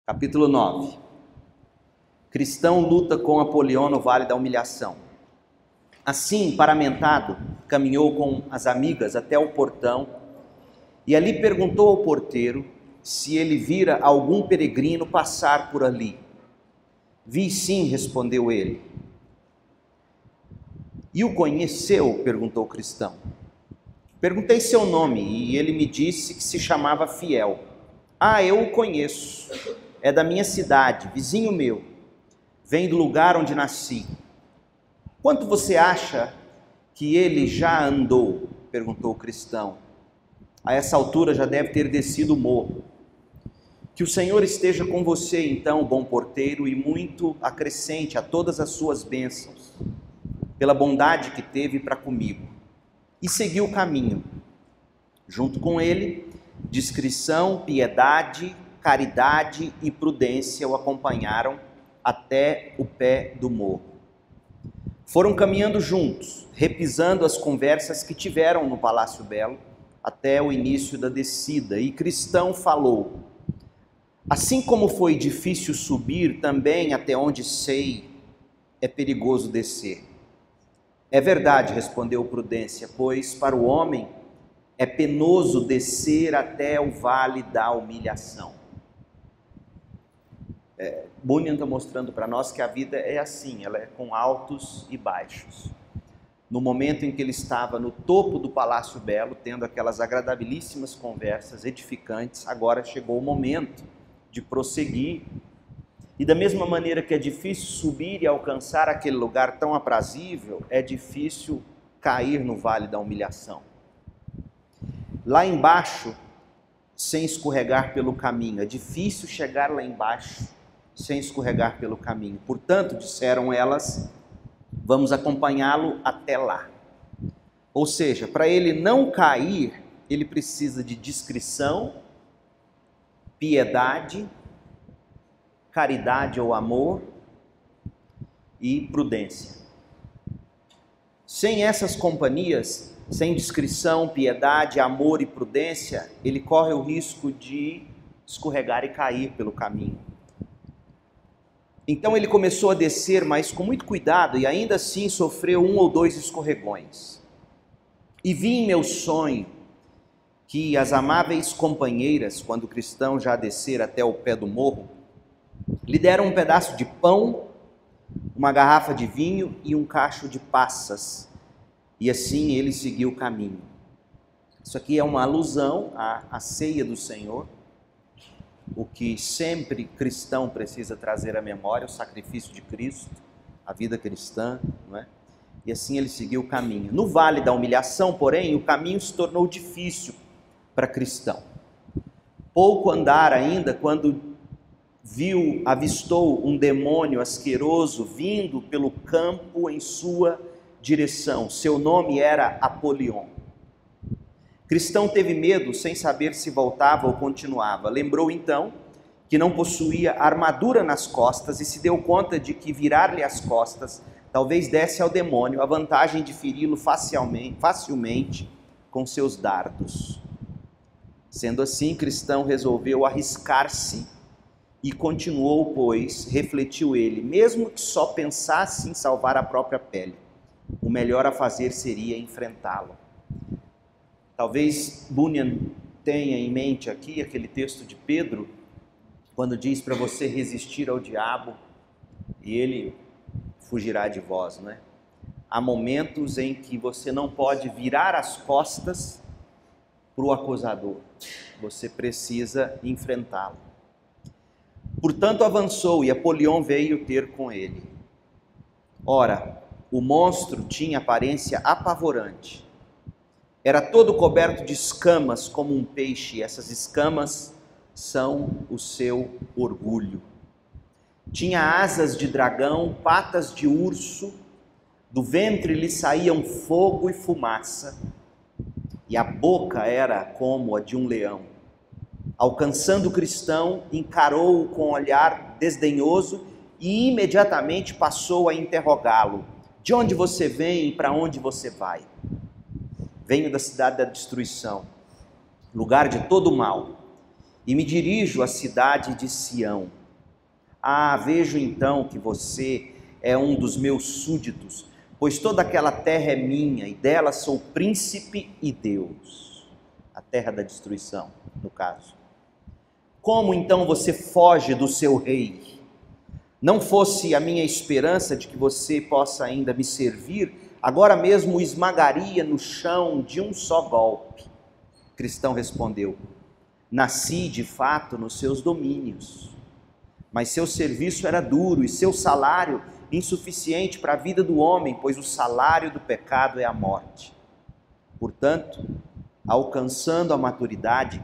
Capítulo 9. Cristão luta com Apolion no Vale da Humilhação. Assim, paramentado, caminhou com as amigas até o portão e ali perguntou ao porteiro se ele vira algum peregrino passar por ali. Vi sim, respondeu ele. E o conheceu? Perguntou o cristão. Perguntei seu nome e ele me disse que se chamava Fiel. Ah, eu o conheço. É da minha cidade, vizinho meu. Vem do lugar onde nasci. Quanto você acha que ele já andou? Perguntou o cristão. A essa altura já deve ter descido o morro. Que o Senhor esteja com você, então, bom porteiro, e muito acrescente a todas as suas bênçãos, pela bondade que teve para comigo. E seguiu o caminho. Junto com ele, discrição, piedade, caridade e prudência o acompanharam até o pé do morro. Foram caminhando juntos, repisando as conversas que tiveram no Palácio Belo até o início da descida, e Cristão falou: assim como foi difícil subir, também até onde sei é perigoso descer. É verdade, respondeu Prudência, pois para o homem é penoso descer até o vale da humilhação. Bunyan está mostrando para nós que a vida é assim, ela é com altos e baixos. No momento em que ele estava no topo do Palácio Belo, tendo aquelas agradabilíssimas conversas edificantes, agora chegou o momento de prosseguir. E da mesma maneira que é difícil subir e alcançar aquele lugar tão aprazível, é difícil cair no vale da humilhação. Lá embaixo, sem escorregar pelo caminho, é difícil chegar lá embaixo sem escorregar pelo caminho. Portanto, disseram elas, vamos acompanhá-lo até lá. Ou seja, para ele não cair, ele precisa de discrição, piedade, caridade ou amor e prudência. Sem essas companhias, sem discrição, piedade, amor e prudência, ele corre o risco de escorregar e cair pelo caminho. Então ele começou a descer, mas com muito cuidado, e ainda assim sofreu 1 ou 2 escorregões. E vi em meu sonho que as amáveis companheiras, quando o cristão já descer até o pé do morro, lhe deram um pedaço de pão, uma garrafa de vinho e um cacho de passas. E assim ele seguiu o caminho. Isso aqui é uma alusão à ceia do Senhor, o que sempre cristão precisa trazer à memória, o sacrifício de Cristo, a vida cristã, não é? E assim ele seguiu o caminho. No Vale da Humilhação, porém, o caminho se tornou difícil para cristão. Pouco andar ainda quando avistou um demônio asqueroso vindo pelo campo em sua direção. Seu nome era Apolion. Cristão teve medo, sem saber se voltava ou continuava. Lembrou então que não possuía armadura nas costas e se deu conta de que virar-lhe as costas talvez desse ao demônio a vantagem de feri-lo facilmente com seus dardos. Sendo assim, Cristão resolveu arriscar-se e continuou, pois, refletiu ele, mesmo que só pensasse em salvar a própria pele, o melhor a fazer seria enfrentá-lo. Talvez Bunyan tenha em mente aqui aquele texto de Pedro, quando diz para você resistir ao diabo e ele fugirá de vós, não é? Há momentos em que você não pode virar as costas para o acusador, você precisa enfrentá-lo. Portanto avançou e Apolion veio ter com ele. Ora, o monstro tinha aparência apavorante. Era todo coberto de escamas como um peixe, e essas escamas são o seu orgulho. Tinha asas de dragão, patas de urso, do ventre lhe saíam fogo e fumaça, e a boca era como a de um leão. Alcançando o cristão, encarou-o com um olhar desdenhoso e imediatamente passou a interrogá-lo. De onde você vem e para onde você vai? Venho da cidade da destruição, lugar de todo o mal. e me dirijo à cidade de Sião. Ah, vejo então que você é um dos meus súditos, pois toda aquela terra é minha, e dela sou príncipe e Deus. A terra da destruição, no caso. Como então você foge do seu rei? Não fosse a minha esperança de que você possa ainda me servir, agora mesmo o esmagaria no chão de um só golpe. O cristão respondeu: nasci de fato nos seus domínios, mas seu serviço era duro e seu salário insuficiente para a vida do homem, pois o salário do pecado é a morte. Portanto, alcançando a maturidade,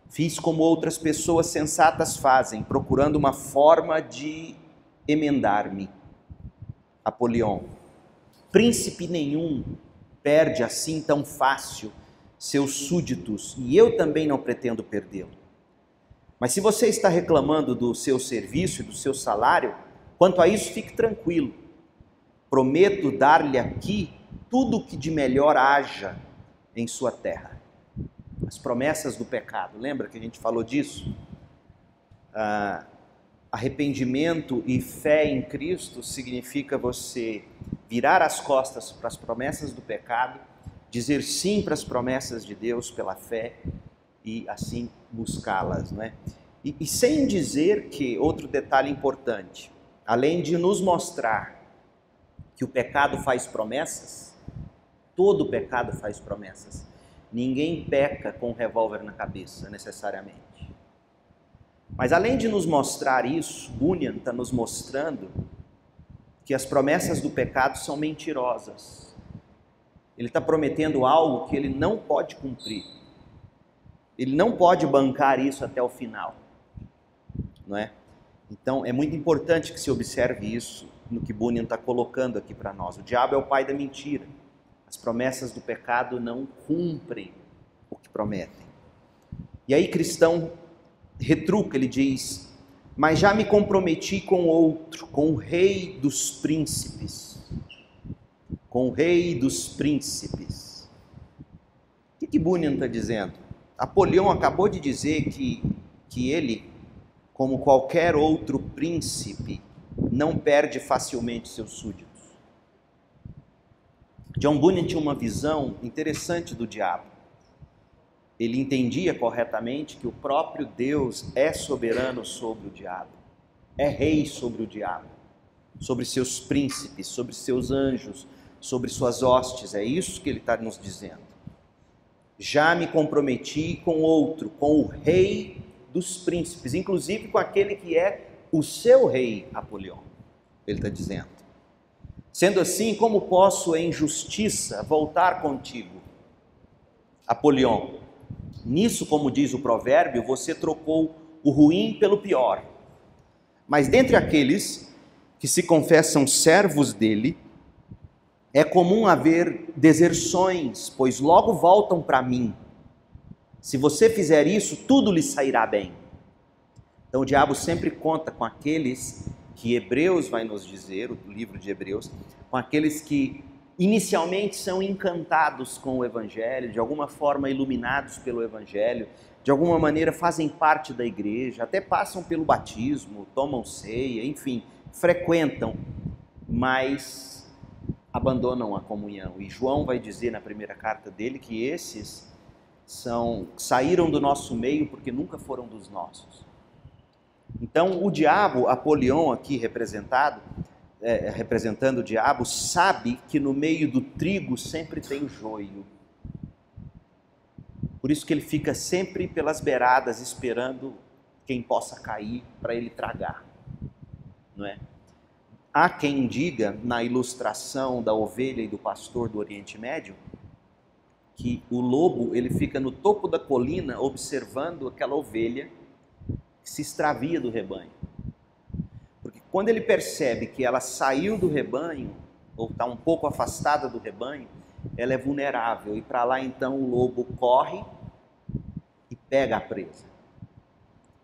fiz como outras pessoas sensatas fazem, procurando uma forma de emendar-me. Apolion: príncipe nenhum perde assim tão fácil seus súditos, e eu também não pretendo perdê-lo. Mas se você está reclamando do seu serviço e do seu salário, quanto a isso, fique tranquilo. Prometo dar-lhe aqui tudo o que de melhor haja em sua terra. As promessas do pecado, lembra que a gente falou disso? Arrependimento e fé em Cristo significa você virar as costas para as promessas do pecado, dizer sim para as promessas de Deus pela fé e assim buscá-las, não é? E sem dizer que, outro detalhe importante, além de nos mostrar que o pecado faz promessas, todo pecado faz promessas. Ninguém peca com um revólver na cabeça, necessariamente. Mas além de nos mostrar isso, Bunyan está nos mostrando que as promessas do pecado são mentirosas. Ele está prometendo algo que ele não pode cumprir. Ele não pode bancar isso até o final, não é? Então é muito importante que se observe isso no que Bunyan está colocando aqui para nós. O diabo é o pai da mentira. As promessas do pecado não cumprem o que prometem. E aí cristão retruca, ele diz: mas já me comprometi com outro, com o rei dos príncipes. Com o rei dos príncipes. O que Bunyan está dizendo? Apolion acabou de dizer que ele, como qualquer outro príncipe, não perde facilmente seus súditos. John Bunyan tinha uma visão interessante do diabo. Ele entendia corretamente que o próprio Deus é soberano sobre o diabo, é rei sobre o diabo, sobre seus príncipes, sobre seus anjos, sobre suas hostes. É isso que ele está nos dizendo. Já me comprometi com outro, com o rei dos príncipes, inclusive com aquele que é o seu rei, Apolion. Ele está dizendo: sendo assim, como posso em justiça voltar contigo? Apolion: nisso, como diz o provérbio, você trocou o ruim pelo pior. Mas dentre aqueles que se confessam servos dele, é comum haver deserções, pois logo voltam para mim. Se você fizer isso, tudo lhe sairá bem. Então o diabo sempre conta com aqueles que Hebreus vai nos dizer, o livro de Hebreus, com aqueles que inicialmente são encantados com o Evangelho, de alguma forma iluminados pelo Evangelho, de alguma maneira fazem parte da igreja, até passam pelo batismo, tomam ceia, enfim, frequentam, mas abandonam a comunhão. E João vai dizer na primeira carta dele que esses saíram do nosso meio porque nunca foram dos nossos. Então o diabo, Apolion aqui representando o diabo, sabe que no meio do trigo sempre tem joio. Por isso que ele fica sempre pelas beiradas esperando quem possa cair para ele tragar, não é? Há quem diga, na ilustração da ovelha e do pastor do Oriente Médio, que o lobo ele fica no topo da colina observando aquela ovelha que se extravia do rebanho. Porque quando ele percebe que ela saiu do rebanho, ou está um pouco afastada do rebanho, ela é vulnerável. E para lá então o lobo corre e pega a presa.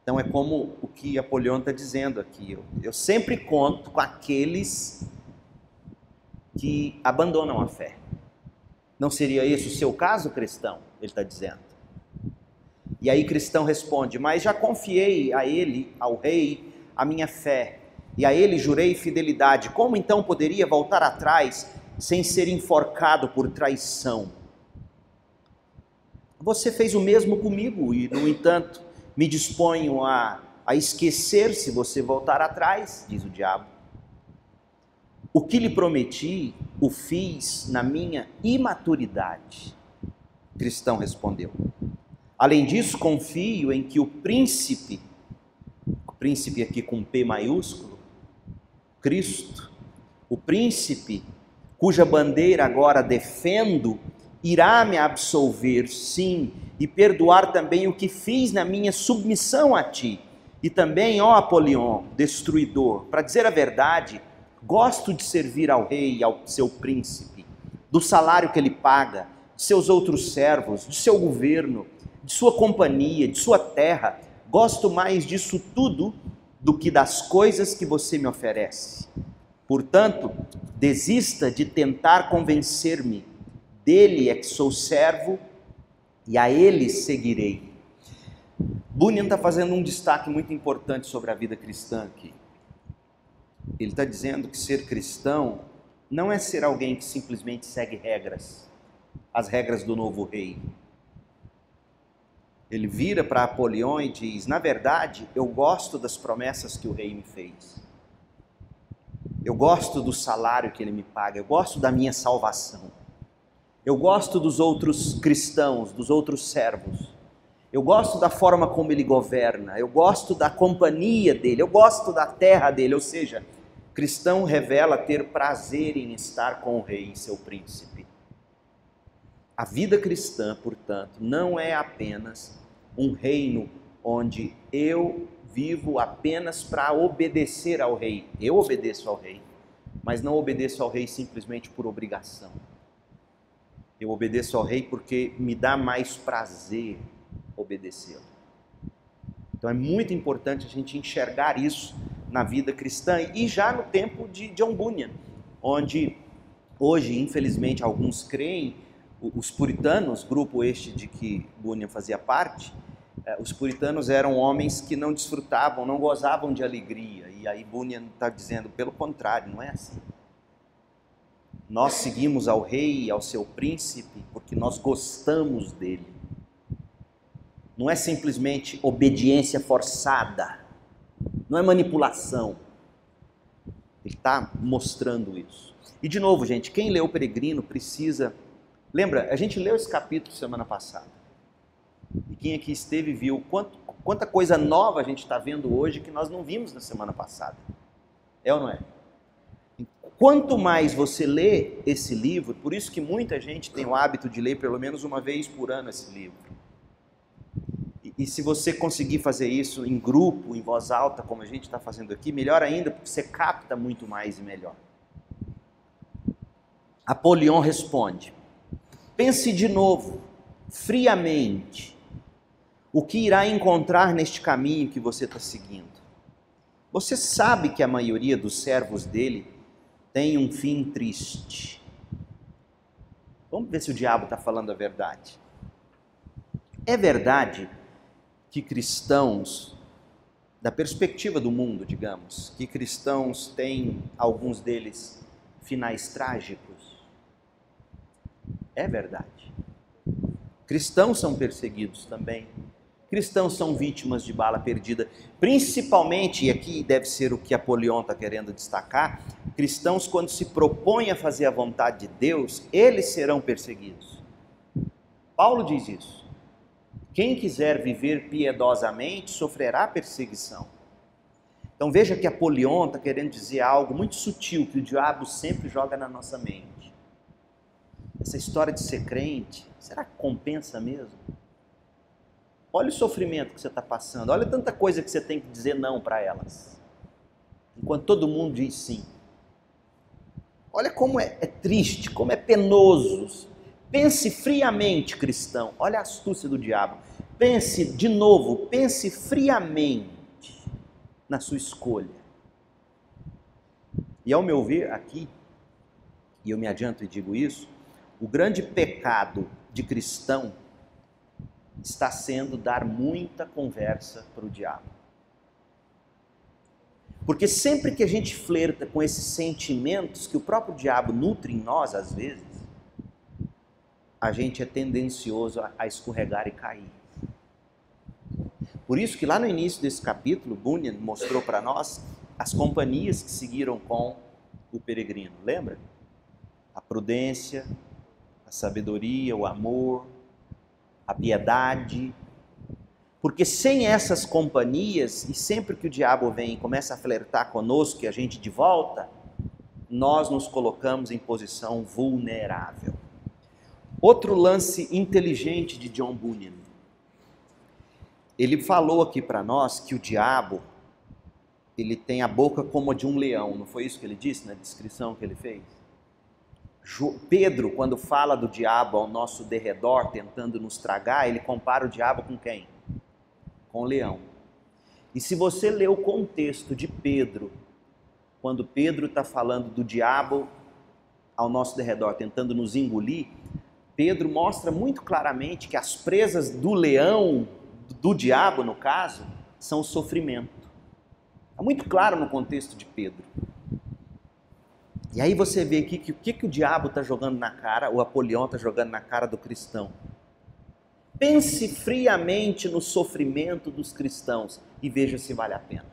Então é como o que Apolion está dizendo aqui. Eu sempre conto com aqueles que abandonam a fé. Não seria esse o seu caso, cristão? Ele está dizendo. E aí Cristão responde: mas já confiei a ele, ao rei, a minha fé, e a ele jurei fidelidade. Como então poderia voltar atrás sem ser enforcado por traição? Você fez o mesmo comigo e, no entanto, me disponho a esquecer se você voltar atrás, diz o diabo. O que lhe prometi, o fiz na minha imaturidade. Cristão respondeu: além disso, confio em que o príncipe aqui com P maiúsculo, Cristo, o príncipe cuja bandeira agora defendo, irá me absolver, sim, e perdoar também o que fiz na minha submissão a ti. E também, ó Apolion, destruidor, para dizer a verdade, gosto de servir ao rei e ao seu príncipe, do salário que ele paga, de seus outros servos, de seu governo, de sua companhia, de sua terra. Gosto mais disso tudo do que das coisas que você me oferece. Portanto, desista de tentar convencer-me. Dele é que sou servo e a ele seguirei. Bunyan está fazendo um destaque muito importante sobre a vida cristã aqui. Ele está dizendo que ser cristão não é ser alguém que simplesmente segue regras, as regras do novo rei. Ele vira para Apolion e diz: na verdade, eu gosto das promessas que o rei me fez. Eu gosto do salário que ele me paga, eu gosto da minha salvação. Eu gosto dos outros cristãos, dos outros servos. Eu gosto da forma como ele governa, eu gosto da companhia dele, eu gosto da terra dele. Ou seja, cristão revela ter prazer em estar com o rei e seu príncipe. A vida cristã, portanto, não é apenas um reino onde eu vivo apenas para obedecer ao rei. Eu obedeço ao rei, mas não obedeço ao rei simplesmente por obrigação. Eu obedeço ao rei porque me dá mais prazer obedecê-lo. Então é muito importante a gente enxergar isso na vida cristã e já no tempo de John Bunyan, onde hoje, infelizmente, alguns creem, os puritanos, grupo este de que Bunyan fazia parte, os puritanos eram homens que não desfrutavam, não gozavam de alegria. E aí Bunyan está dizendo, pelo contrário, não é assim. Nós seguimos ao rei e ao seu príncipe porque nós gostamos dele. Não é simplesmente obediência forçada, não é manipulação. Ele está mostrando isso. E de novo, gente, quem leu o Peregrino precisa... Lembra, a gente leu esse capítulo semana passada. E quem aqui esteve viu quanta coisa nova a gente está vendo hoje que nós não vimos na semana passada. É ou não é? Quanto mais você lê esse livro, por isso que muita gente tem o hábito de ler pelo menos uma vez por ano esse livro. E se você conseguir fazer isso em grupo, em voz alta, como a gente está fazendo aqui, melhor ainda, porque você capta muito mais e melhor. Apolion responde: pense de novo, friamente, o que irá encontrar neste caminho que você está seguindo. Você sabe que a maioria dos servos dele tem um fim triste. Vamos ver se o diabo está falando a verdade. É verdade que cristãos, da perspectiva do mundo, digamos, que cristãos têm, alguns deles, finais trágicos? É verdade. Cristãos são perseguidos também. Cristãos são vítimas de bala perdida. Principalmente, e aqui deve ser o que Apolion está querendo destacar, cristãos, quando se propõem a fazer a vontade de Deus, eles serão perseguidos. Paulo diz isso. Quem quiser viver piedosamente sofrerá perseguição. Então veja que Apolion está querendo dizer algo muito sutil que o diabo sempre joga na nossa mente. Essa história de ser crente, será que compensa mesmo? Olha o sofrimento que você está passando, olha tanta coisa que você tem que dizer não para elas, enquanto todo mundo diz sim. Olha como é triste, como é penoso. Pense friamente, cristão. Olha a astúcia do diabo. Pense de novo, pense friamente na sua escolha. E ao meu ver aqui, e eu me adianto e digo isso, o grande pecado de cristão está sendo dar muita conversa para o diabo. Porque sempre que a gente flerta com esses sentimentos que o próprio diabo nutre em nós, às vezes, a gente é tendencioso a escorregar e cair. Por isso que lá no início desse capítulo, Bunyan mostrou para nós as companhias que seguiram com o peregrino. Lembra? A prudência, a sabedoria, o amor, a piedade. Porque sem essas companhias, e sempre que o diabo vem e começa a flertar conosco e a gente de volta, nós nos colocamos em posição vulnerável. Outro lance inteligente de John Bunyan. Ele falou aqui para nós que o diabo, ele tem a boca como a de um leão. Não foi isso que ele disse na descrição que ele fez? Pedro, quando fala do diabo ao nosso derredor, tentando nos tragar, ele compara o diabo com quem? Com o leão. E se você ler o contexto de Pedro, quando Pedro está falando do diabo ao nosso derredor, tentando nos engolir, Pedro mostra muito claramente que as presas do leão, do diabo no caso, são o sofrimento. É muito claro no contexto de Pedro. E aí você vê aqui que o que o diabo está jogando na cara, o Apolion está jogando na cara do cristão. Pense friamente no sofrimento dos cristãos e veja se vale a pena.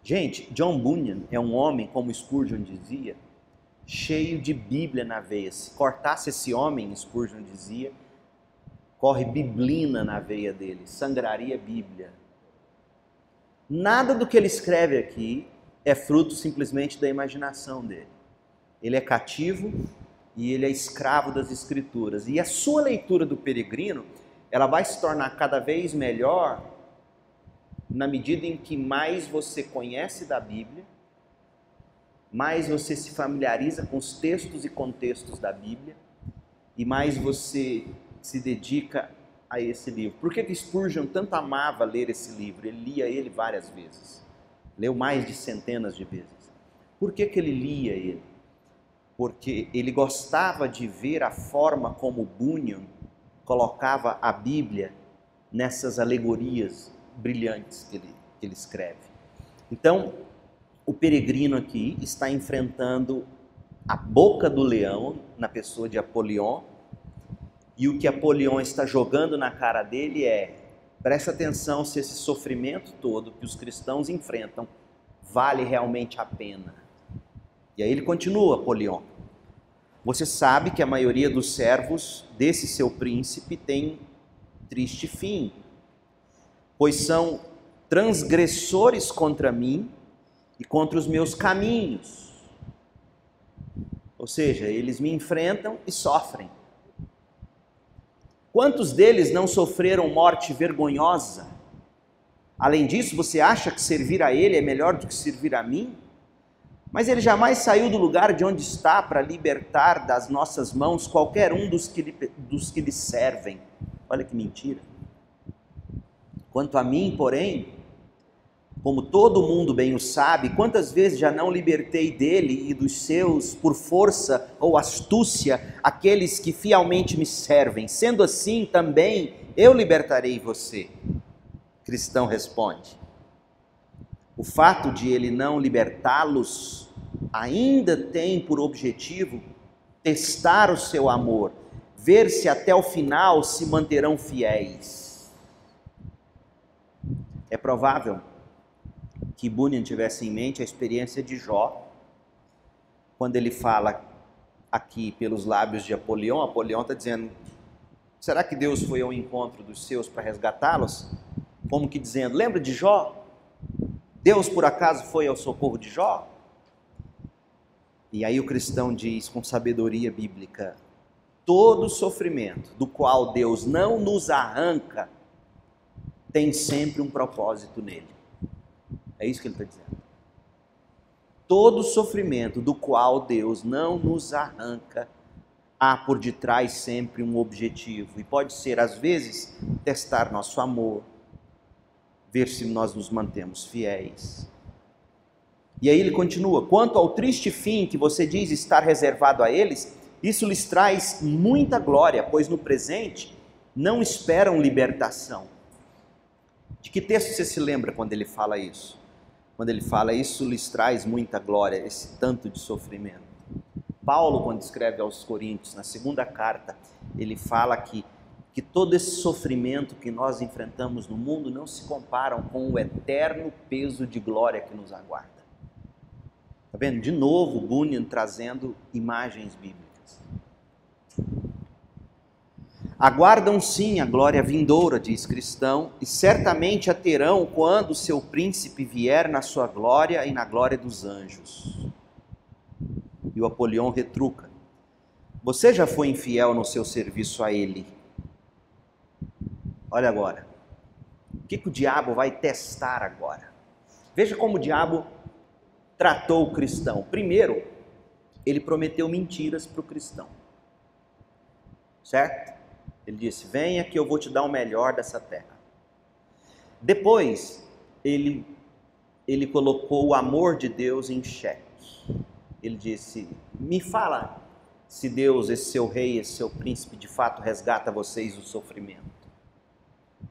Gente, John Bunyan é um homem, como Spurgeon dizia, cheio de Bíblia na veia. Se cortasse esse homem, Spurgeon dizia, corre biblina na veia dele, sangraria Bíblia. Nada do que ele escreve aqui é fruto simplesmente da imaginação dele. Ele é cativo e ele é escravo das Escrituras. E a sua leitura do Peregrino, ela vai se tornar cada vez melhor na medida em que mais você conhece da Bíblia, mais você se familiariza com os textos e contextos da Bíblia, e mais você se dedica a esse livro. Por que Spurgeon tanto amava ler esse livro? Ele lia ele várias vezes. Leu mais de centenas de vezes. Por que ele lia ele? Porque ele gostava de ver a forma como Bunyan colocava a Bíblia nessas alegorias brilhantes que ele escreve. Então, o peregrino aqui está enfrentando a boca do leão na pessoa de Apolion, e o que Apolion está jogando na cara dele é: presta atenção se esse sofrimento todo que os cristãos enfrentam vale realmente a pena. E aí ele continua, Apolion. Você sabe que a maioria dos servos desse seu príncipe tem triste fim, pois são transgressores contra mim e contra os meus caminhos. Ou seja, eles me enfrentam e sofrem. Quantos deles não sofreram morte vergonhosa? Além disso, você acha que servir a ele é melhor do que servir a mim? Mas ele jamais saiu do lugar de onde está para libertar das nossas mãos qualquer um dos que lhe servem. Olha que mentira. Quanto a mim, porém, como todo mundo bem o sabe, quantas vezes já não libertei dele e dos seus, por força ou astúcia, aqueles que fielmente me servem. Sendo assim, também eu libertarei você. Cristão responde. O fato de ele não libertá-los ainda tem por objetivo testar o seu amor, ver se até o final se manterão fiéis. É provável que Bunyan tivesse em mente a experiência de Jó, quando ele fala aqui pelos lábios de Apolion. Apolion está dizendo: será que Deus foi ao encontro dos seus para resgatá-los? Como que dizendo: lembra de Jó? Deus por acaso foi ao socorro de Jó? E aí o cristão diz com sabedoria bíblica: todo sofrimento do qual Deus não nos arranca tem sempre um propósito nele. É isso que ele está dizendo. Todo sofrimento do qual Deus não nos arranca, há por detrás sempre um objetivo. E pode ser, às vezes, testar nosso amor, ver se nós nos mantemos fiéis. E aí ele continua: quanto ao triste fim que você diz estar reservado a eles, isso lhes traz muita glória, pois no presente não esperam libertação. De que texto você se lembra quando ele fala isso? Quando ele fala, isso lhes traz muita glória, esse tanto de sofrimento. Paulo, quando escreve aos Coríntios, na segunda carta, ele fala que todo esse sofrimento que nós enfrentamos no mundo não se comparam com o eterno peso de glória que nos aguarda. Está vendo? De novo, Bunyan trazendo imagens bíblicas. Aguardam sim a glória vindoura, diz Cristão, e certamente a terão quando o seu príncipe vier na sua glória e na glória dos anjos. E o Apolion retruca: você já foi infiel no seu serviço a ele? Olha agora, o que o diabo vai testar agora? Veja como o diabo tratou o cristão. Primeiro, ele prometeu mentiras para o cristão, certo? Ele disse, venha que eu vou te dar o melhor dessa terra. Depois, ele colocou o amor de Deus em xeque. Ele disse, me fala se Deus, esse seu rei, esse seu príncipe, de fato resgata vocês do sofrimento.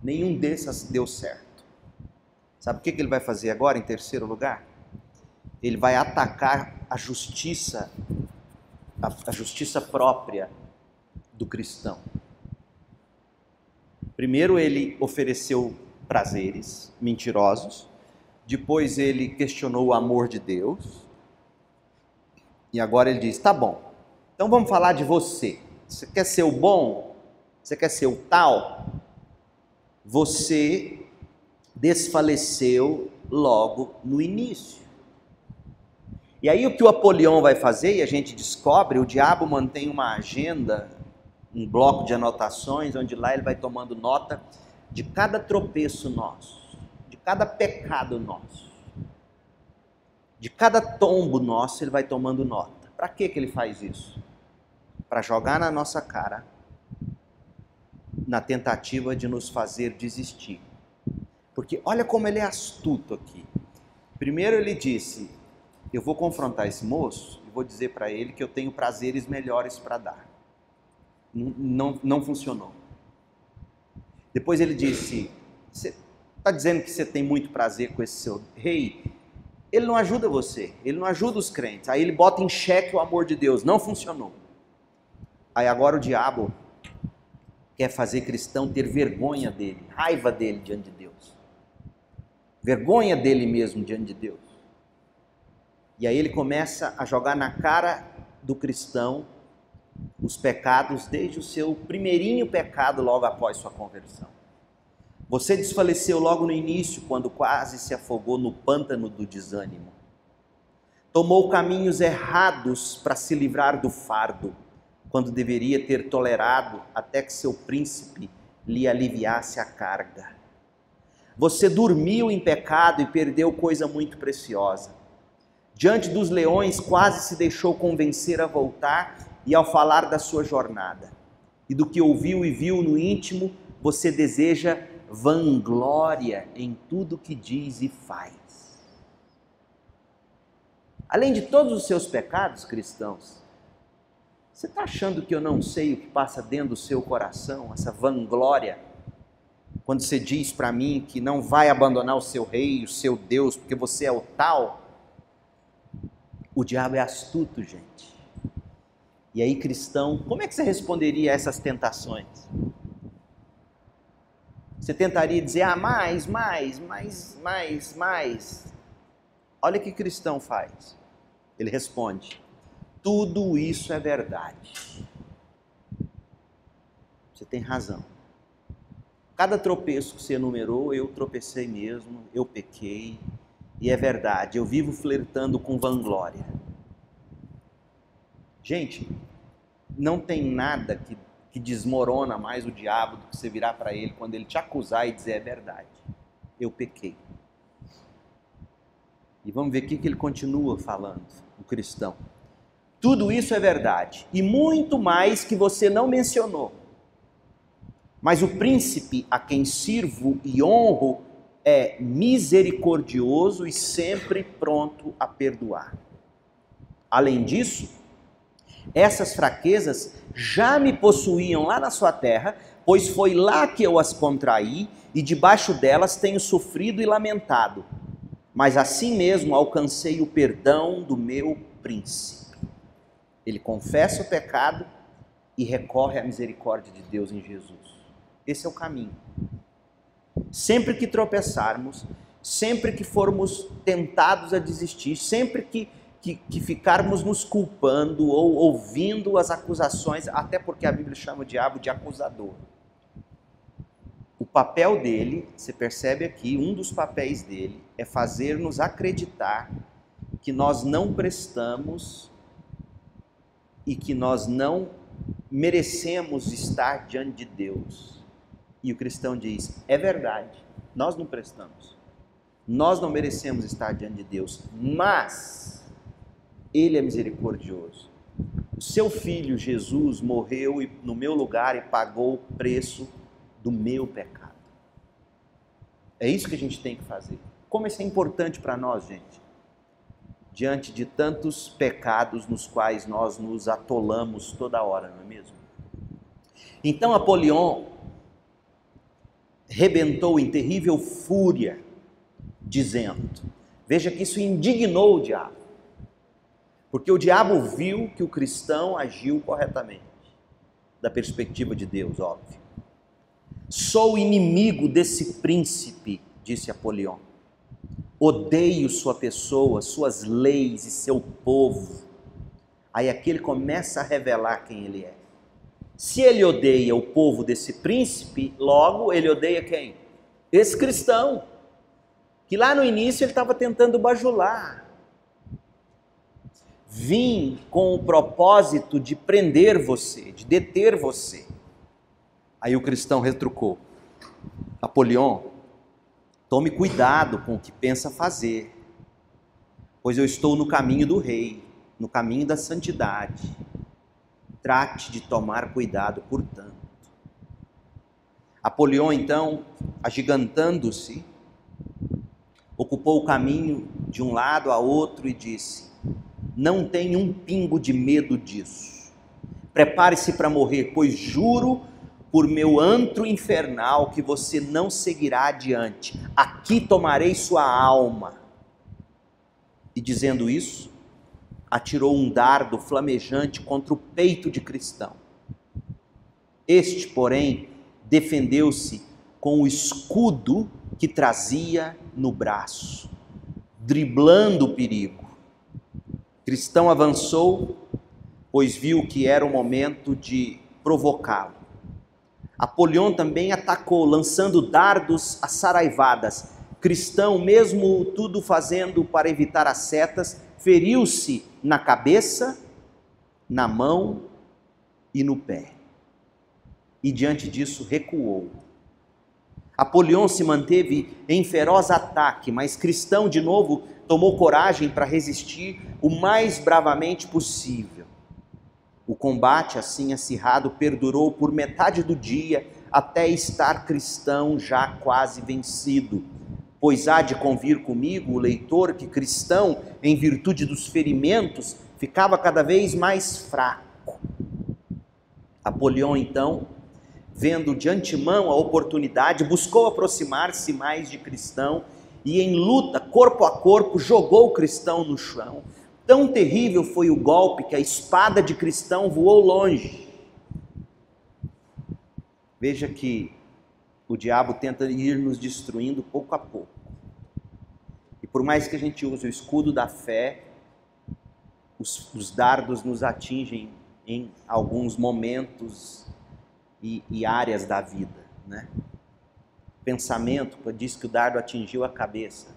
Nenhum desses deu certo. Sabe o que ele vai fazer agora em terceiro lugar? Ele vai atacar a justiça própria do cristão. Primeiro ele ofereceu prazeres mentirosos, depois ele questionou o amor de Deus, e agora ele diz, tá bom, então vamos falar de você. Você quer ser o bom? Você quer ser o tal? Você desfaleceu logo no início. E aí o que o Apolion vai fazer, e a gente descobre, o diabo mantém uma agenda, um bloco de anotações, onde lá ele vai tomando nota de cada tropeço nosso, de cada pecado nosso, de cada tombo nosso, ele vai tomando nota. Para que ele faz isso? Para jogar na nossa cara, na tentativa de nos fazer desistir. Porque olha como ele é astuto aqui. Primeiro ele disse, eu vou confrontar esse moço e vou dizer para ele que eu tenho prazeres melhores para dar. Não funcionou. Depois ele disse, você está dizendo que você tem muito prazer com esse seu rei? Ele não ajuda você, ele não ajuda os crentes. Aí ele bota em xeque o amor de Deus, não funcionou. Aí agora o diabo quer fazer cristão ter vergonha dele, raiva dele diante de Deus. Vergonha dele mesmo diante de Deus. E aí ele começa a jogar na cara do cristão os pecados desde o seu primeirinho pecado logo após sua conversão. Você desfaleceu logo no início, quando quase se afogou no pântano do desânimo. Tomou caminhos errados para se livrar do fardo, quando deveria ter tolerado até que seu príncipe lhe aliviasse a carga. Você dormiu em pecado e perdeu coisa muito preciosa. Diante dos leões quase se deixou convencer a voltar, e ao falar da sua jornada e do que ouviu e viu no íntimo, você deseja vanglória em tudo que diz e faz. Além de todos os seus pecados, cristãos, você está achando que eu não sei o que passa dentro do seu coração, essa vanglória? Quando você diz para mim que não vai abandonar o seu rei, o seu Deus, porque você é o tal. O diabo é astuto, gente. E aí, cristão, como é que você responderia a essas tentações? Você tentaria dizer, mais. Olha o que cristão faz. Ele responde, tudo isso é verdade. Você tem razão. Cada tropeço que você enumerou, eu tropecei mesmo, eu pequei, e é verdade, eu vivo flertando com vanglória. Gente, não tem nada que desmorona mais o diabo do que você virar para ele quando ele te acusar e dizer é verdade, eu pequei. E vamos ver o que ele continua falando, o cristão. Tudo isso é verdade, e muito mais que você não mencionou. Mas o príncipe a quem sirvo e honro é misericordioso e sempre pronto a perdoar. Além disso, essas fraquezas já me possuíam lá na sua terra, pois foi lá que eu as contraí, e debaixo delas tenho sofrido e lamentado. Mas assim mesmo alcancei o perdão do meu príncipe. Ele confessa o pecado e recorre à misericórdia de Deus em Jesus. Esse é o caminho. Sempre que tropeçarmos, sempre que formos tentados a desistir, sempre que ficarmos nos culpando ou ouvindo as acusações, até porque a Bíblia chama o diabo de acusador. O papel dele, você percebe aqui, um dos papéis dele é fazer-nos acreditar que nós não prestamos e que nós não merecemos estar diante de Deus. E o cristão diz, é verdade, nós não prestamos. Nós não merecemos estar diante de Deus, mas Ele é misericordioso. O seu Filho Jesus morreu no meu lugar e pagou o preço do meu pecado. É isso que a gente tem que fazer. Como isso é importante para nós, gente? Diante de tantos pecados nos quais nós nos atolamos toda hora, não é mesmo? Então Apolion rebentou em terrível fúria, dizendo, veja que isso indignou o diabo, porque o diabo viu que o cristão agiu corretamente, da perspectiva de Deus, óbvio. Sou inimigo desse príncipe, disse Apolion. Odeio sua pessoa, suas leis e seu povo. Aí aqui ele começa a revelar quem ele é. Se ele odeia o povo desse príncipe, logo ele odeia quem? Esse cristão, que lá no início ele estava tentando bajular. Vim com o propósito de prender você, de deter você. Aí o cristão retrucou, Apolion, tome cuidado com o que pensa fazer, pois eu estou no caminho do rei, no caminho da santidade. Trate de tomar cuidado, portanto. Apolion, então, agigantando-se, ocupou o caminho de um lado a outro e disse, não tenho um pingo de medo disso. Prepare-se para morrer, pois juro por meu antro infernal que você não seguirá adiante. Aqui tomarei sua alma. E dizendo isso, atirou um dardo flamejante contra o peito de cristão. Este, porém, defendeu-se com o escudo que trazia no braço, driblando o perigo. Cristão avançou, pois viu que era o momento de provocá-lo. Apolion também atacou, lançando dardos a saraivadas. Cristão, mesmo tudo fazendo para evitar as setas, feriu-se na cabeça, na mão e no pé. E diante disso recuou. Apolion se manteve em feroz ataque, mas Cristão de novo tomou coragem para resistir o mais bravamente possível. O combate assim acirrado perdurou por metade do dia até estar Cristão já quase vencido. Pois há de convir comigo o leitor que Cristão, em virtude dos ferimentos, ficava cada vez mais fraco. Apolion, então, vendo de antemão a oportunidade, buscou aproximar-se mais de Cristão e em luta, corpo a corpo, jogou o Cristão no chão. Tão terrível foi o golpe que a espada de Cristão voou longe. Veja que o diabo tenta ir nos destruindo pouco a pouco. E por mais que a gente use o escudo da fé, os dardos nos atingem em alguns momentos e áreas da vida, né? Pensamento, diz que o dardo atingiu a cabeça.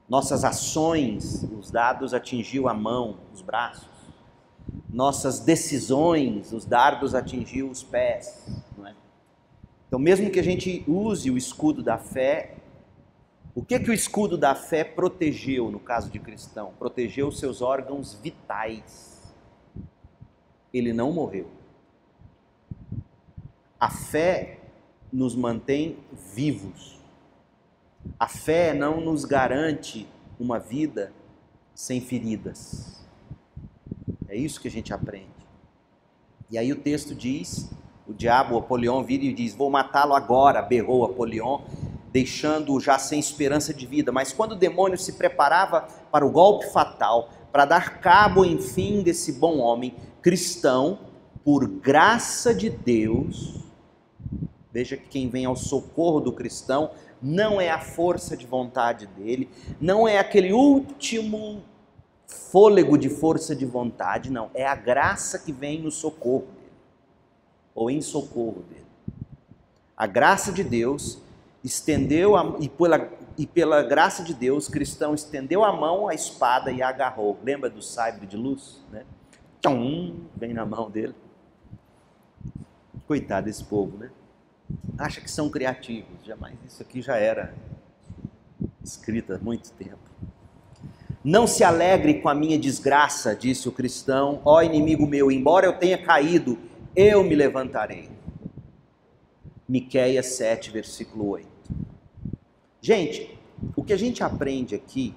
Nossas ações, os dardos atingiu a mão, os braços. Nossas decisões, os dardos atingiu os pés, não é? Então, mesmo que a gente use o escudo da fé, o que o escudo da fé protegeu no caso de Cristão? Protegeu os seus órgãos vitais. Ele não morreu. A fé nos mantém vivos. A fé não nos garante uma vida sem feridas. É isso que a gente aprende. E aí o texto diz, O diabo, o Apolion, vira e diz: vou matá-lo agora, berrou Apolion, deixando-o já sem esperança de vida. Mas quando o demônio se preparava para o golpe fatal, para dar cabo, enfim, desse bom homem cristão, por graça de Deus, veja que quem vem ao socorro do cristão não é a força de vontade dele, não é aquele último fôlego de força de vontade, não, é a graça que vem no socorro dele, ou em socorro dele. A graça de Deus estendeu, e pela graça de Deus, o cristão estendeu a mão, a espada e a agarrou. Lembra do sabre de luz? Né? Tchum, vem na mão dele. Coitado desse povo, né? Acha que são criativos, jamais. Isso aqui já era escrito há muito tempo. Não se alegre com a minha desgraça, disse o cristão, ó inimigo meu, embora eu tenha caído, eu me levantarei. Miqueias 7, versículo 8. Gente, o que a gente aprende aqui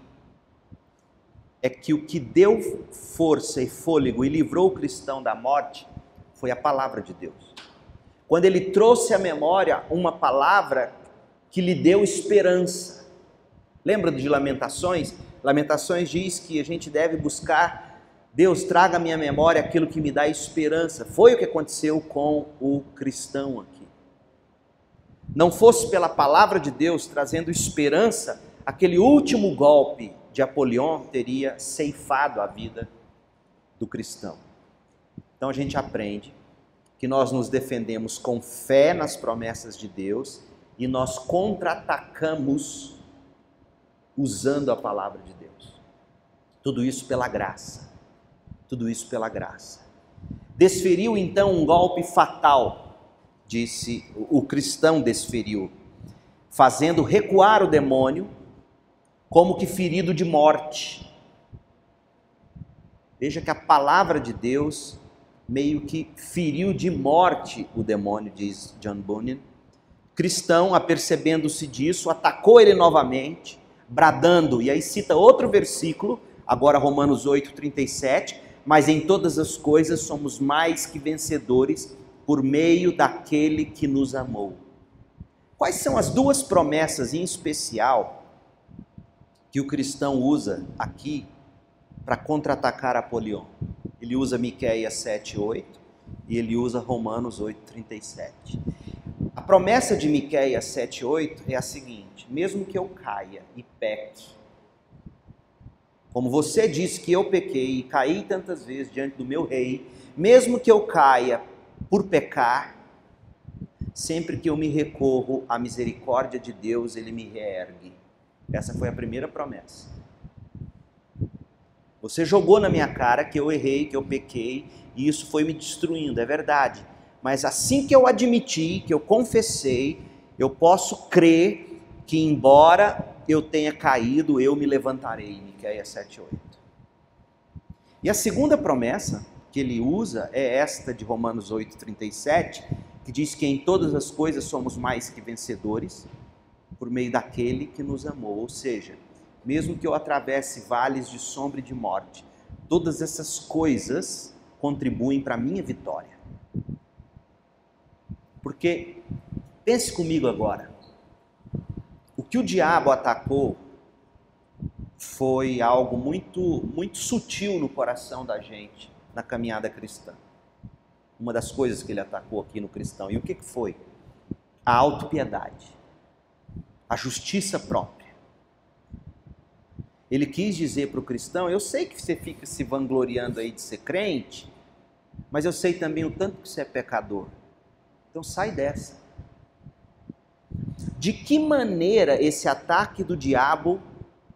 é que o que deu força e fôlego e livrou o cristão da morte foi a palavra de Deus. Quando ele trouxe à memória uma palavra que lhe deu esperança. Lembra de Lamentações? Lamentações diz que a gente deve buscar: Deus, traga à minha memória aquilo que me dá esperança. Foi o que aconteceu com o cristão aqui. Não fosse pela palavra de Deus trazendo esperança, aquele último golpe de Apolion teria ceifado a vida do cristão. Então a gente aprende que nós nos defendemos com fé nas promessas de Deus e nós contra-atacamos usando a palavra de Deus. Tudo isso pela graça. Tudo isso pela graça. Desferiu então um golpe fatal, disse o cristão, desferiu, fazendo recuar o demônio como que ferido de morte. Veja que a palavra de Deus meio que feriu de morte o demônio, diz John Bunyan. Cristão, apercebendo-se disso, atacou ele novamente, bradando, e aí cita outro versículo, agora Romanos 8, 37, mas em todas as coisas somos mais que vencedores por meio daquele que nos amou. Quais são as duas promessas em especial que o cristão usa aqui para contra-atacar Apolion? Ele usa Miqueias 7, 8 e ele usa Romanos 8, 37. A promessa de Miqueias 7, 8 é a seguinte: mesmo que eu caia e peque, como você disse que eu pequei e caí tantas vezes diante do meu rei, mesmo que eu caia por pecar, sempre que eu me recorro à misericórdia de Deus, ele me reergue. Essa foi a primeira promessa. Você jogou na minha cara que eu errei, que eu pequei, e isso foi me destruindo, é verdade. Mas assim que eu admiti, que eu confessei, eu posso crer que embora eu tenha caído, eu me levantarei. Miqueias 7, 8. E a segunda promessa que ele usa é esta de Romanos 8, 37, que diz que em todas as coisas somos mais que vencedores por meio daquele que nos amou. Ou seja, mesmo que eu atravesse vales de sombra e de morte, todas essas coisas contribuem para a minha vitória. Porque, pense comigo agora, o que o diabo atacou foi algo muito sutil no coração da gente, na caminhada cristã. Uma das coisas que ele atacou aqui no cristão. E o que foi? A autopiedade, a justiça própria. Ele quis dizer para o cristão: eu sei que você fica se vangloriando aí de ser crente, mas eu sei também o tanto que você é pecador. Então sai dessa. De que maneira esse ataque do diabo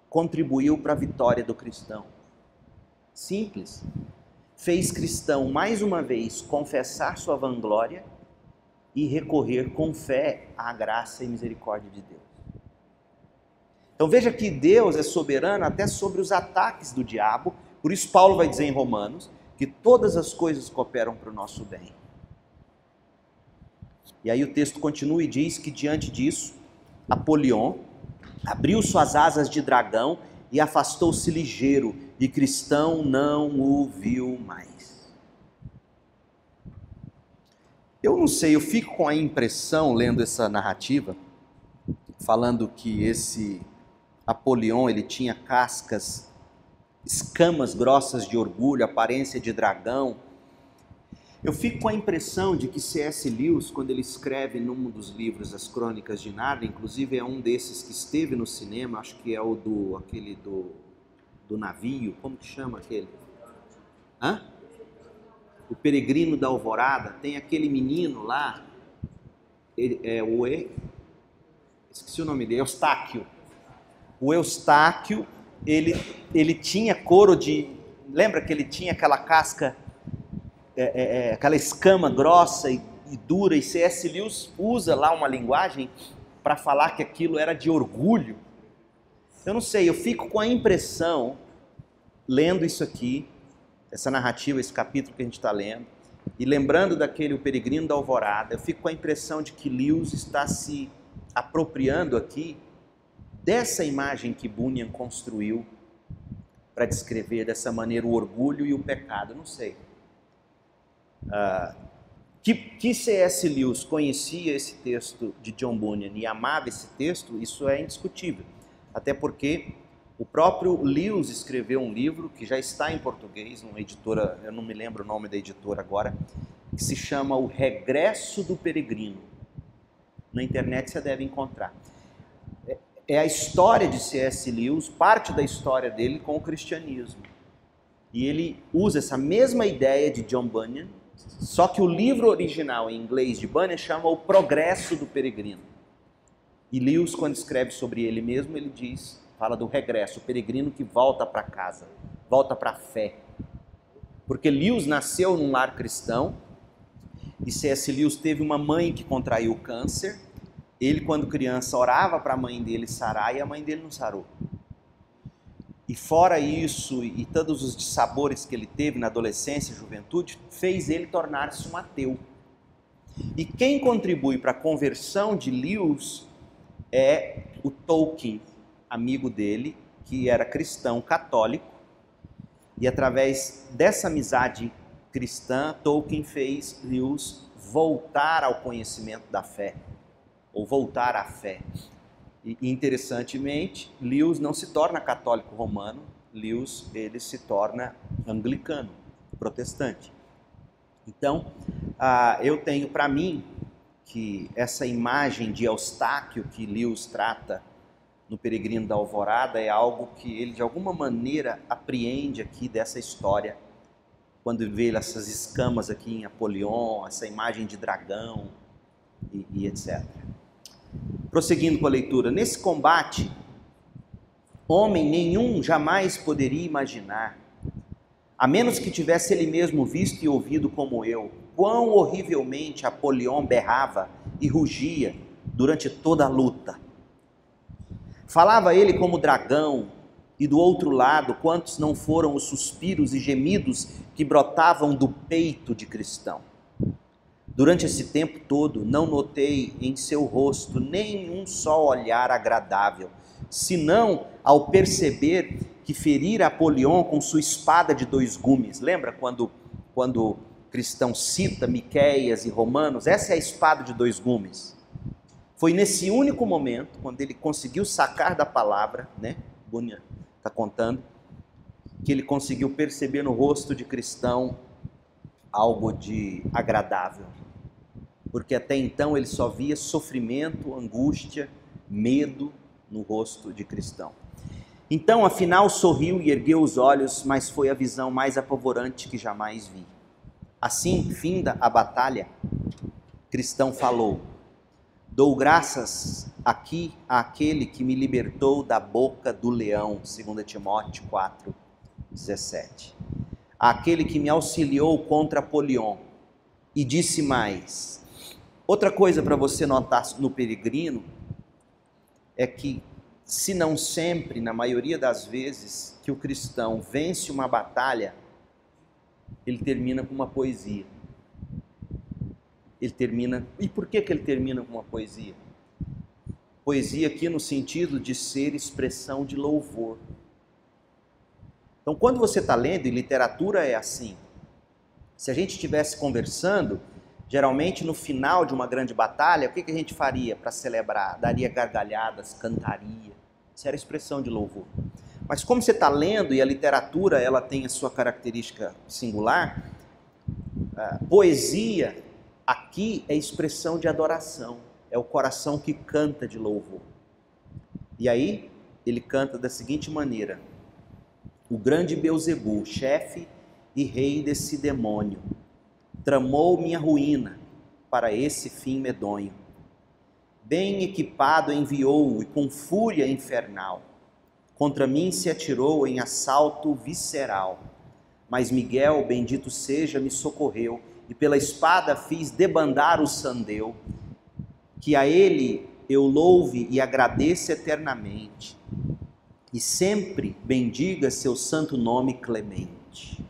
contribuiu para a vitória do cristão? Simples. Fez cristão, mais uma vez, confessar sua vanglória e recorrer com fé à graça e misericórdia de Deus. Então veja que Deus é soberano até sobre os ataques do diabo. Por isso Paulo vai dizer em Romanos que todas as coisas cooperam para o nosso bem. E aí o texto continua e diz que diante disso, Apolion abriu suas asas de dragão e afastou-se ligeiro, e cristão não o viu mais. Eu não sei, eu fico com a impressão, lendo essa narrativa, falando que esse Apolion, ele tinha cascas, escamas grossas de orgulho, aparência de dragão. Eu fico com a impressão de que C.S. Lewis, quando ele escreve num dos livros As Crônicas de Nárnia, inclusive é um desses que esteve no cinema, acho que é o aquele do navio, como que chama aquele? Hã? O Peregrino da Alvorada, tem aquele menino lá, esqueci o nome dele, Eustáquio. O Eustáquio, ele tinha couro de... Lembra que ele tinha aquela casca, aquela escama grossa e dura, e C.S. Lewis usa lá uma linguagem para falar que aquilo era de orgulho. Eu não sei, eu fico com a impressão, lendo isso aqui, essa narrativa, esse capítulo que a gente está lendo, e lembrando daquele O Peregrino da Alvorada, eu fico com a impressão de que Lewis está se apropriando aqui dessa imagem que Bunyan construiu para descrever dessa maneira o orgulho e o pecado. Eu não sei. Que C.S. Lewis conhecia esse texto de John Bunyan e amava esse texto, isso é indiscutível. Até porque o próprio Lewis escreveu um livro que já está em português, uma editora, eu não me lembro o nome da editora agora, que se chama O Regresso do Peregrino. Na internet você deve encontrar. É a história de C.S. Lewis, parte da história dele com o cristianismo. E ele usa essa mesma ideia de John Bunyan, só que o livro original em inglês de Bunyan chama O Progresso do Peregrino. E Lewis, quando escreve sobre ele mesmo, ele fala do regresso, o peregrino que volta para casa, volta para a fé. Porque Lewis nasceu num lar cristão, e C.S. Lewis teve uma mãe que contraiu câncer. Ele, quando criança, orava para a mãe dele sarar, e a mãe dele não sarou. E fora isso, e todos os dissabores que ele teve na adolescência e juventude, fez ele tornar-se um ateu. E quem contribui para a conversão de Lewis é o Tolkien, amigo dele, que era cristão católico, e através dessa amizade cristã, Tolkien fez Lewis voltar ao conhecimento da fé, ou voltar à fé. E interessantemente, Lewis não se torna católico romano, Lewis ele se torna anglicano, protestante. Então, eu tenho para mim que essa imagem de Eustáquio que Lewis trata no Peregrino da Alvorada é algo que ele de alguma maneira apreende aqui dessa história, quando vê essas escamas aqui em Apolion, essa imagem de dragão e etc. Prosseguindo com a leitura, nesse combate, homem nenhum jamais poderia imaginar, a menos que tivesse ele mesmo visto e ouvido como eu, quão horrivelmente Apolion berrava e rugia durante toda a luta. Falava ele como dragão, e do outro lado, quantos não foram os suspiros e gemidos que brotavam do peito de cristão. Durante esse tempo todo, não notei em seu rosto nenhum só olhar agradável, senão ao perceber que ferira Apolion com sua espada de 2 gumes. Lembra quando o cristão cita Miqueias e Romanos? Essa é a espada de 2 gumes. Foi nesse único momento, quando ele conseguiu sacar da palavra, né? Bunyan está contando, que ele conseguiu perceber no rosto de cristão algo de agradável. Porque até então ele só via sofrimento, angústia, medo no rosto de cristão. Então, afinal, sorriu e ergueu os olhos, mas foi a visão mais apavorante que jamais vi. Assim, finda a batalha, cristão falou: dou graças aqui àquele que me libertou da boca do leão, 2 Timóteo 4:17. Àquele que me auxiliou contra Apolion. E disse mais. Outra coisa para você notar no Peregrino é que, se não sempre, na maioria das vezes, que o cristão vence uma batalha, ele termina com uma poesia. Ele termina... E por que ele termina com uma poesia? Poesia aqui no sentido de ser expressão de louvor. Então, quando você está lendo, e literatura é assim, se a gente estivesse conversando, Geralmente, no final de uma grande batalha, o que a gente faria para celebrar? Daria gargalhadas, cantaria. Isso era expressão de louvor. Mas como você está lendo, e a literatura ela tem a sua característica singular, a poesia aqui é expressão de adoração. É o coração que canta de louvor. E aí, ele canta da seguinte maneira: o grande Beuzebu, chefe e rei desse demônio, tramou minha ruína para esse fim medonho. Bem equipado enviou-o e com fúria infernal contra mim se atirou em assalto visceral. Mas Miguel, bendito seja, me socorreu e pela espada fiz debandar o sandeu. Que a ele eu louve e agradeça eternamente e sempre bendiga seu santo nome clemente.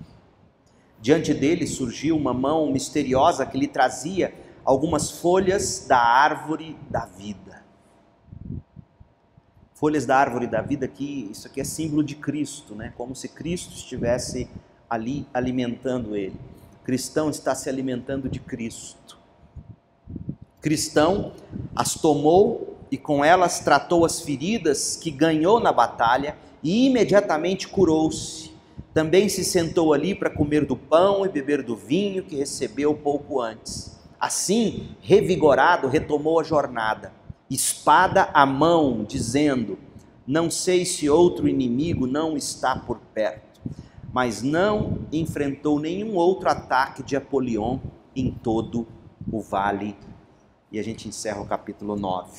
Diante dele surgiu uma mão misteriosa que lhe trazia algumas folhas da árvore da vida. Folhas da árvore da vida, isso aqui é símbolo de Cristo, né? Como se Cristo estivesse ali alimentando ele. O cristão está se alimentando de Cristo. O cristão as tomou e com elas tratou as feridas que ganhou na batalha e imediatamente curou-se. Também se sentou ali para comer do pão e beber do vinho que recebeu pouco antes. Assim, revigorado, retomou a jornada, espada à mão, dizendo: não sei se outro inimigo não está por perto. Mas não enfrentou nenhum outro ataque de Apolion em todo o vale. E a gente encerra o capítulo 9.